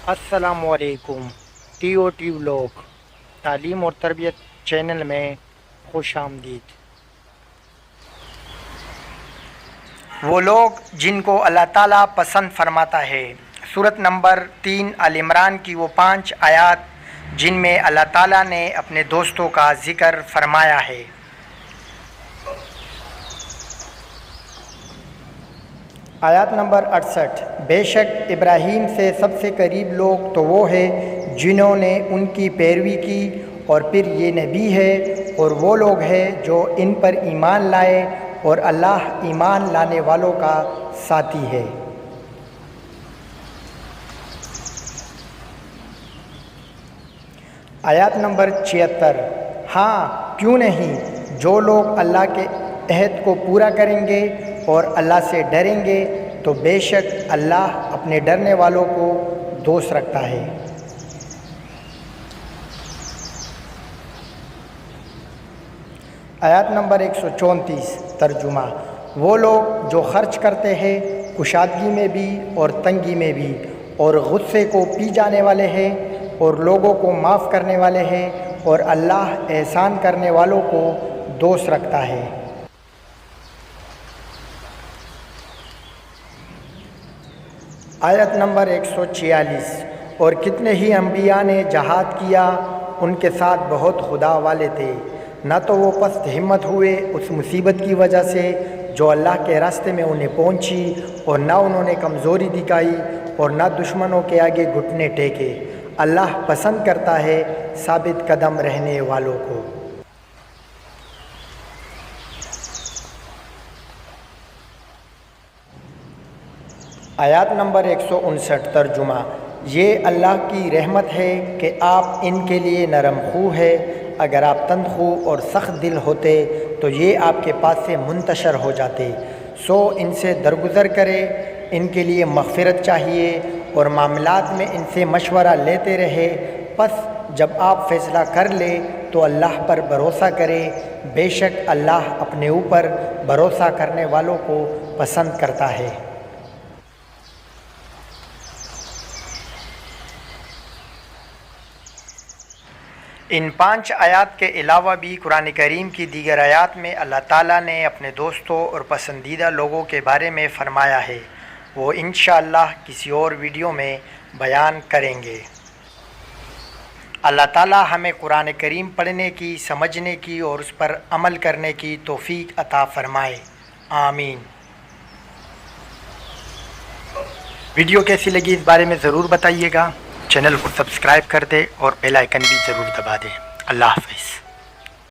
السلام علیکم۔ T O T vlog تعلیم اور تربیت چینل میں خوش آمدید۔ وہ لوگ جن کو اللہ تعالیٰ پسند فرماتا ہے۔ سورت نمبر 3 آل عمران کی وہ 5 آیات جن میں اللہ تعالیٰ نے اپنے دوستوں کا ذکر فرمایا ہے۔ آیات نمبر 68۔ بے شک ابراہیم سے سب سے قریب لوگ تو وہ ہے جنہوں نے ان کی پیروی کی، اور پھر یہ نبی ہے اور وہ لوگ ہیں جو ان پر ایمان لائے، اور اللہ ایمان لانے والوں کا ساتھی ہے۔ آیات نمبر 76۔ ہاں کیوں نہیں، جو لوگ اللہ کے عہد کو پورا کریں گے اور اللہ سے ڈریں گے تو بے شک اللہ اپنے ڈرنے والوں کو دوست رکھتا ہے۔ آیات نمبر 134۔ ترجمہ۔ وہ لوگ جو خرچ کرتے ہیں کشادگی میں بھی اور تنگی میں بھی، اور غصے کو پی جانے والے ہیں اور لوگوں کو معاف کرنے والے ہیں، اور اللہ احسان کرنے والوں کو دوست رکھتا ہے۔ آیت نمبر 146۔ اور کتنے ہی انبیاء نے جہاد کیا، ان کے ساتھ بہت خدا والے تھے، نہ تو وہ پست ہمت ہوئے اس مصیبت کی وجہ سے جو اللہ کے راستے میں انہیں پہنچی، اور نہ انہوں نے کمزوری دکھائی اور نہ دشمنوں کے آگے گھٹنے ٹیکے۔ اللہ پسند کرتا ہے ثابت قدم رہنے والوں کو۔ آیات نمبر 159۔ ترجمہ۔ یہ اللہ کی رحمت ہے کہ آپ ان کے لیے نرم خو ہے، اگر آپ تند خو اور سخت دل ہوتے تو یہ آپ کے پاس سے منتشر ہو جاتے، سو ان سے درگزر کرے، ان کے لیے مغفرت چاہیے اور معاملات میں ان سے مشورہ لیتے رہے، پس جب آپ فیصلہ کر لے تو اللہ پر بھروسہ کرے، بے شک اللہ اپنے اوپر بھروسہ کرنے والوں کو پسند کرتا ہے۔ ان 5 آیات کے علاوہ بھی قرآن کریم کی دیگر آیات میں اللہ تعالیٰ نے اپنے دوستوں اور پسندیدہ لوگوں کے بارے میں فرمایا ہے، وہ انشاءاللہ کسی اور ویڈیو میں بیان کریں گے۔ اللہ تعالیٰ ہمیں قرآن کریم پڑھنے کی، سمجھنے کی اور اس پر عمل کرنے کی توفیق عطا فرمائے، آمین۔ ویڈیو کیسی لگی اس بارے میں ضرور بتائیے گا، چینل کو سبسکرائب کر دیں اور بیل آئیکن بھی ضرور دبا دیں۔ اللہ حافظ۔